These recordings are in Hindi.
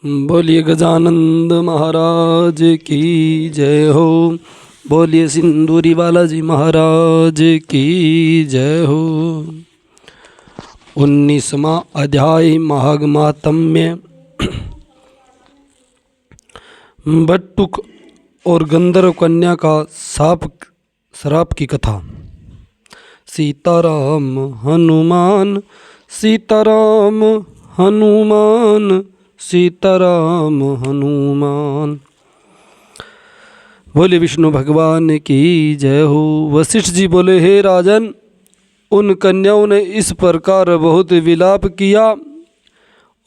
बोलिए गजानंद महाराज की जय हो। बोलिए सिंदूरी बालाजी महाराज की जय हो। 19वां अध्याय महात्म्य। बटुक और गंधर्व कन्या का श्राप की कथा। सीताराम हनुमान सीताराम हनुमान सीताराम हनुमान। बोले विष्णु भगवान की जय हो। वशिष्ठ जी बोले, हे राजन, उन कन्याओं ने इस प्रकार बहुत विलाप किया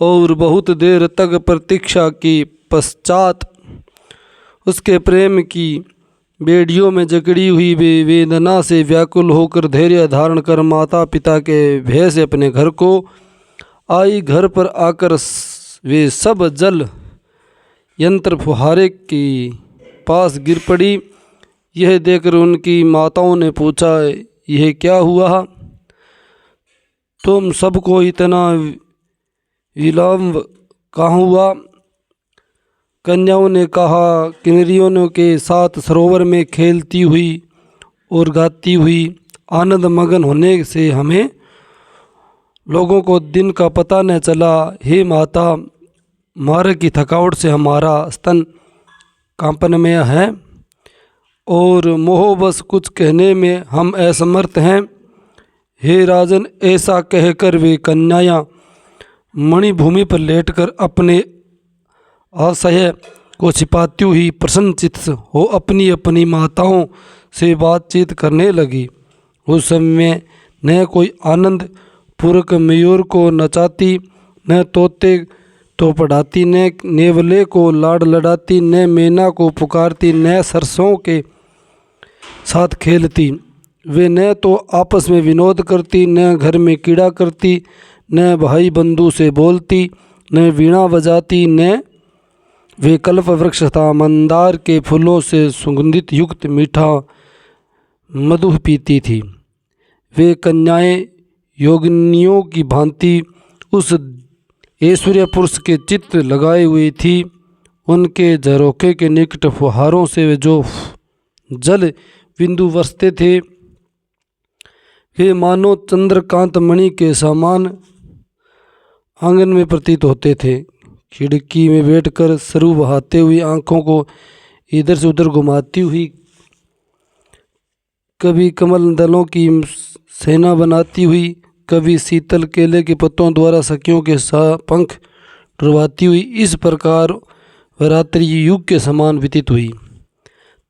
और बहुत देर तक प्रतीक्षा की पश्चात उसके प्रेम की बेड़ियों में जकड़ी हुई वे वेदना से व्याकुल होकर धैर्य धारण कर माता पिता के भय से अपने घर को आई। घर पर आकर वे सब जल यंत्र फुहारे के पास गिर पड़ी। यह देखकर उनकी माताओं ने पूछा, यह क्या हुआ? तुम सबको इतना विलंब कहाँ हुआ? कन्याओं ने कहा, किन्नरियों के साथ सरोवर में खेलती हुई और गाती हुई आनंद मगन होने से हमें लोगों को दिन का पता न चला। हे माता, मार्ग की थकावट से हमारा स्तन कांपनमय है और मोहवश कुछ कहने में हम असमर्थ हैं। हे राजन, ऐसा कहकर वे कन्यायाँ मणिभूमि पर लेटकर अपने असह्य को छिपाती हुई प्रसन्नचित्त हो अपनी अपनी माताओं से बातचीत करने लगी। उस समय न कोई आनंद पूर्वक मयूर को नचाती, न तोते तो पढ़ाती, न नेवले को लाड लड़ाती, न मैना को पुकारती, न सरसों के साथ खेलती। वे न तो आपस में विनोद करती, न घर में कीड़ा करती, न भाई बंधु से बोलती, न वीणा बजाती, न वे कल्प वृक्ष तथा मंदार के फूलों से सुगंधित युक्त मीठा मधु पीती थी। वे कन्याएं योगिनियों की भांति उस ऐश्वर्य पुरुष के चित्र लगाए हुई थी। उनके झरोखे के निकट फुहारों से जो जल बिंदु बरसते थे वे मानो चंद्रकांत मणि के समान आंगन में प्रतीत होते थे। खिड़की में बैठकर सरु बहाते हुई आंखों को इधर से उधर घुमाती हुई, कभी कमल दलों की सेना बनाती हुई, कभी शीतल केले के पत्तों द्वारा सखियों के पंख डुरवाती हुई, इस प्रकार रात्रि युग के समान व्यतीत हुई।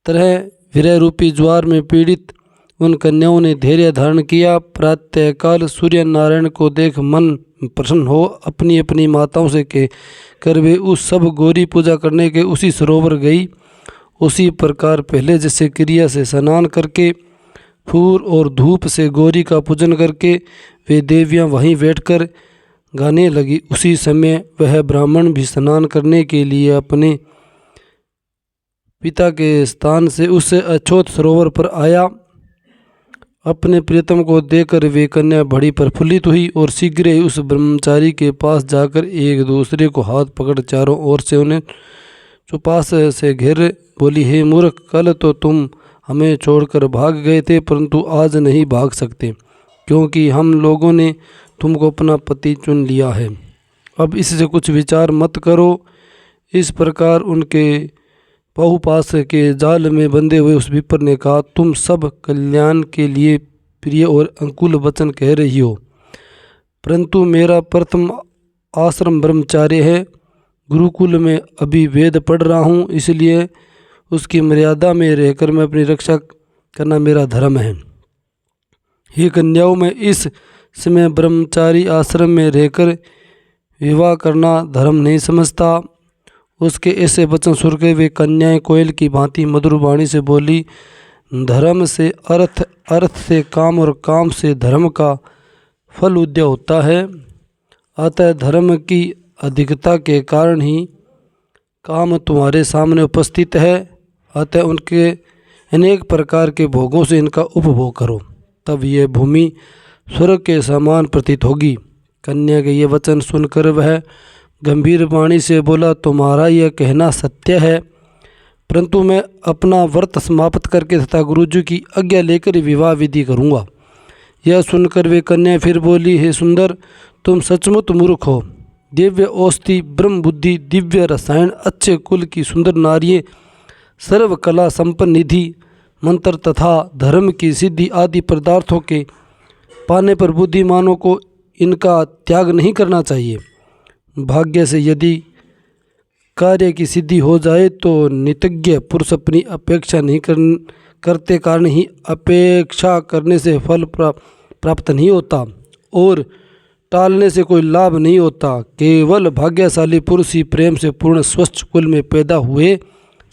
तरह विरह रूपी ज्वार में पीड़ित उन कन्याओं ने धैर्य धारण किया। प्रातःकाल सूर्य नारायण को देख मन प्रसन्न हो अपनी अपनी माताओं से कह कर वे उस सब गौरी पूजा करने के उसी सरोवर गई। उसी प्रकार पहले जैसे क्रिया से स्नान करके फूल और धूप से गौरी का पूजन करके वे देवियां वहीं बैठकर गाने लगी। उसी समय वह ब्राह्मण भी स्नान करने के लिए अपने पिता के स्थान से उस अछूत सरोवर पर आया। अपने प्रियतम को देखकर वे कन्या बड़ी प्रफुल्लित हुई और शीघ्र ही उस ब्रह्मचारी के पास जाकर एक दूसरे को हाथ पकड़ चारों ओर से उन्हें चौपास से घेर बोली, हे मूर्ख, कल तो तुम हमें छोड़कर भाग गए थे, परंतु आज नहीं भाग सकते क्योंकि हम लोगों ने तुमको अपना पति चुन लिया है। अब इससे कुछ विचार मत करो। इस प्रकार उनके बहुपास के जाल में बंधे हुए उस विप्र ने कहा, तुम सब कल्याण के लिए प्रिय और अनुकूल वचन कह रही हो, परंतु मेरा प्रथम आश्रम ब्रह्मचार्य है। गुरुकुल में अभी वेद पढ़ रहा हूँ, इसलिए उसकी मर्यादा में रहकर मैं अपनी रक्षा करना मेरा धर्म है। हे कन्याओं, मैं इस समय ब्रह्मचारी आश्रम में रहकर विवाह करना धर्म नहीं समझता। उसके ऐसे वचन सुनकर वे कन्याएं कोयल की भांति मधुर वाणी से बोली, धर्म से अर्थ, अर्थ से काम और काम से धर्म का फल उदय होता है। अतः धर्म की अधिकता के कारण ही काम तुम्हारे सामने उपस्थित है। अतः उनके अनेक प्रकार के भोगों से इनका उपभोग करो, तब यह भूमि स्वर्ग के समान प्रतीत होगी। कन्या के ये वचन सुनकर वह गंभीर वाणी से बोला, तुम्हारा यह कहना सत्य है, परंतु मैं अपना व्रत समाप्त करके तथा गुरुजी की आज्ञा लेकर विवाह विधि करूँगा। यह सुनकर वे कन्या फिर बोली, हे सुंदर, तुम सचमुच मूर्ख हो। दिव्य औषधि, ब्रह्म बुद्धि, दिव्य रसायन, अच्छे कुल की सुंदर नारियाँ, सर्व कला संपन्न निधि, मंत्र तथा धर्म की सिद्धि आदि पदार्थों के पाने पर बुद्धिमानों को इनका त्याग नहीं करना चाहिए। भाग्य से यदि कार्य की सिद्धि हो जाए तो नितज्ञ पुरुष अपनी अपेक्षा नहीं करते कारण ही अपेक्षा करने से फल प्राप्त नहीं होता और टालने से कोई लाभ नहीं होता। केवल भाग्यशाली पुरुष ही प्रेम से पूर्ण स्वच्छ कुल में पैदा हुए,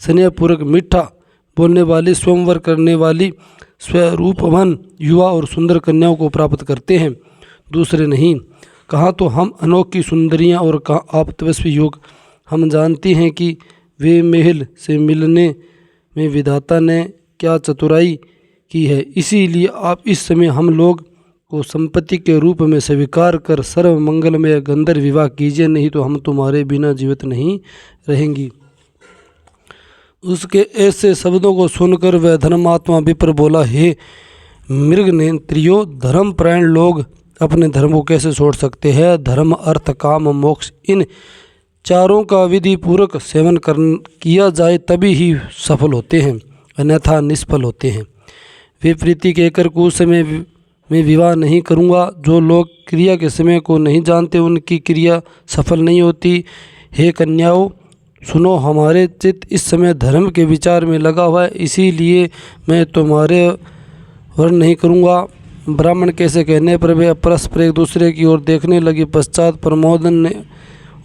स्नेहपूर्वक मीठा बोलने वाली, स्वयंवर करने वाली, स्वरूपवान युवा और सुंदर कन्याओं को प्राप्त करते हैं, दूसरे नहीं। कहाँ तो हम अनोखी सुंदरियाँ और कहाँ आप तपस्वी योग। हम जानती हैं कि वे महल से मिलने में विधाता ने क्या चतुराई की है, इसीलिए आप इस समय हम लोग को संपत्ति के रूप में स्वीकार कर सर्व मंगलमय गंधर्व विवाह कीजिए, नहीं तो हम तुम्हारे बिना जीवित नहीं रहेंगी। उसके ऐसे शब्दों को सुनकर वह धर्मात्मा विप्र बोला, हे मृग नेत्रियों, धर्मपरायण लोग अपने धर्म को कैसे छोड़ सकते हैं? धर्म, अर्थ, काम, मोक्ष, इन चारों का विधि पूर्वक सेवन किया जाए तभी ही सफल होते हैं, अन्यथा निष्फल होते हैं। विपरीति कहकर कुछ समय में विवाह नहीं करूँगा। जो लोग क्रिया के समय को नहीं जानते उनकी क्रिया सफल नहीं होती। हे कन्याओं, सुनो, हमारे चित्त इस समय धर्म के विचार में लगा हुआ है, इसीलिए मैं तुम्हारे वर्ण नहीं करूँगा। ब्राह्मण कैसे कहने पर वे परस्पर एक दूसरे की ओर देखने लगी। पश्चात प्रमोदन ने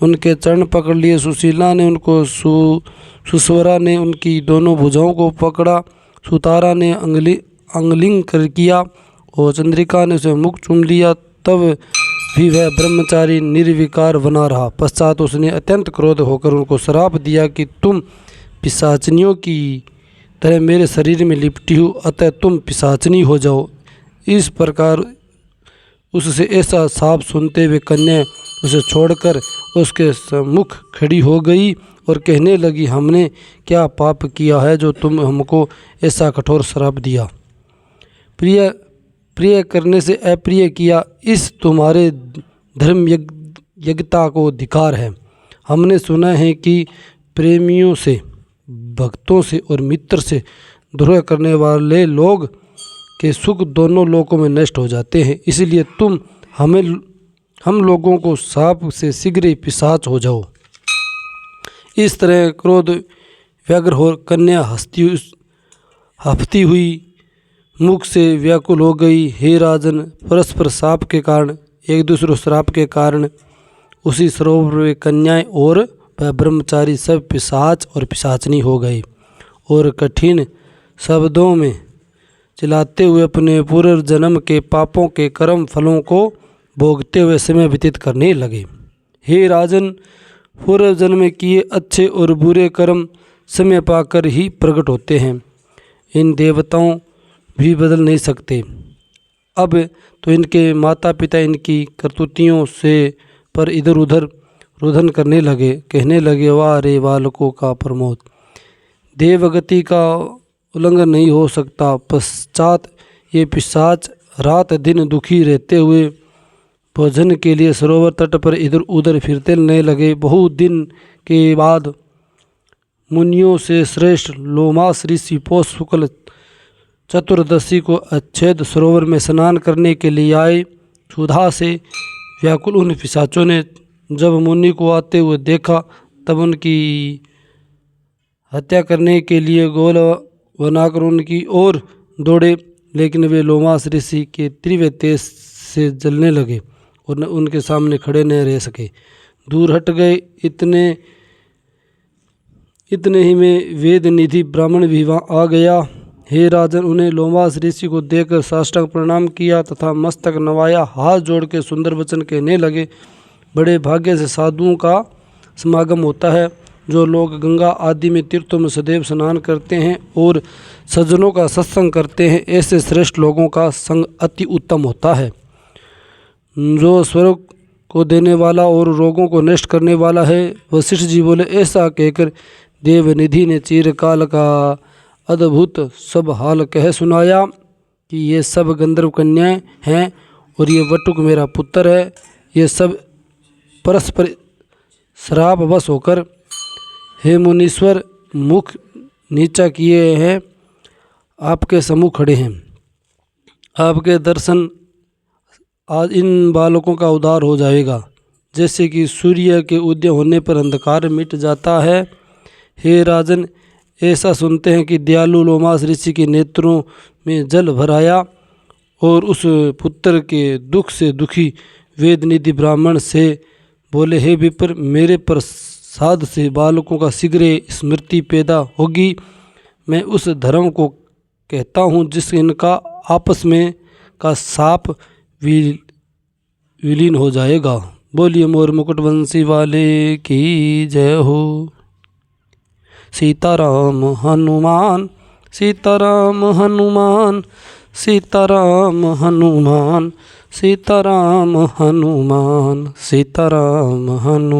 उनके चरण पकड़ लिए, सुशीला ने उनको सुस्वरा ने उनकी दोनों भुजाओं को पकड़ा, सुतारा ने अंगलिंग कर किया और चंद्रिका ने उसे मुख चूम लिया। तब भी वह ब्रह्मचारी निर्विकार बना रहा। पश्चात उसने अत्यंत क्रोध होकर उनको श्राप दिया कि तुम पिशाचनियों की तरह मेरे शरीर में लिपटी हो, अतः तुम पिशाचनी हो जाओ। इस प्रकार उससे ऐसा शाप सुनते हुए कन्या उसे छोड़कर उसके सम्मुख खड़ी हो गई और कहने लगी, हमने क्या पाप किया है जो तुम हमको ऐसा कठोर श्राप दिया? प्रिय करने से अप्रिय किया, इस तुम्हारे धर्म यज्ञता को धिक्कार है। हमने सुना है कि प्रेमियों से, भक्तों से और मित्र से द्रोह करने वाले लोग के सुख दोनों लोकों में नष्ट हो जाते हैं, इसलिए तुम हम लोगों को शाप से शीघ्र ही पिशाच हो जाओ। इस तरह क्रोध व्यग्र हो कन्या हंसती हुई मुख से व्याकुल हो गई। हे राजन, परस्पर शाप के कारण, एक दूसरे श्राप के कारण उसी सरोवर में कन्याएं और वह ब्रह्मचारी सब पिशाच और पिशाचनी हो गए और कठिन शब्दों में चिल्लाते हुए अपने पूर्व जन्म के पापों के कर्म फलों को भोगते हुए समय व्यतीत करने लगे। हे राजन, पूर्व जन्म में किए अच्छे और बुरे कर्म समय पाकर ही प्रकट होते हैं। इन देवताओं भी बदल नहीं सकते। अब तो इनके माता पिता इनकी करतूतियों से पर इधर उधर रुदन करने लगे, कहने लगे, वाह रे बालकों का प्रमोद, देवगति का उल्लंघन नहीं हो सकता। पश्चात ये पिशाच रात दिन दुखी रहते हुए भोजन के लिए सरोवर तट पर इधर उधर फिरते रहने लगे। बहुत दिन के बाद मुनियों से श्रेष्ठ लोमास ऋषि पौष शुक्ल चतुर्दशी को अच्छेद सरोवर में स्नान करने के लिए आए। क्षुधा से व्याकुल उन पिशाचों ने जब मुनि को आते हुए देखा तब उनकी हत्या करने के लिए गोल बनाकर उनकी ओर दौड़े, लेकिन वे लोमास ऋषि के तीव्र तेज से जलने लगे और उनके सामने खड़े न रह सके, दूर हट गए। इतने ही में वेद निधि ब्राह्मण भी वहाँ आ गया। हे राजन, उन्हें लोमास ऋषि को देखकर साष्टांग प्रणाम किया तथा मस्तक नवाया, हाथ जोड़ के सुंदर वचन कहने लगे, बड़े भाग्य से साधुओं का समागम होता है। जो लोग गंगा आदि में तीर्थों में सदैव स्नान करते हैं और सज्जनों का सत्संग करते हैं, ऐसे श्रेष्ठ लोगों का संग अति उत्तम होता है। जो स्वर्ग को देने वाला और रोगों को नष्ट करने वाला है। वशिष्ठ जी बोले, ऐसा कहकर देवनिधि ने चिरकाल का अद्भुत सब हाल कह सुनाया कि ये सब गंधर्व कन्याएं हैं और ये वटुक मेरा पुत्र है। ये सब परस्पर श्रापवश होकर हे मुनीश्वर मुख नीचा किए हैं आपके सम्मुख खड़े हैं। आपके दर्शन आज इन बालकों का उद्धार हो जाएगा, जैसे कि सूर्य के उदय होने पर अंधकार मिट जाता है। हे राजन, ऐसा सुनते हैं कि दयालु लोमास ऋषि के नेत्रों में जल भर आया और उस पुत्र के दुख से दुखी वेदनिधि ब्राह्मण से बोले, हे विप्र, मेरे प्रसाद से बालकों का शीघ्र स्मृति पैदा होगी। मैं उस धर्म को कहता हूँ जिस इनका आपस में का साप विलीन हो जाएगा। बोलिए मोर मुकुट वंशी वाले की जय हो। सीताराम हनुमान, सीताराम हनुमान, सीताराम हनुमान, सीताराम हनुमान, सीताराम हनुमान।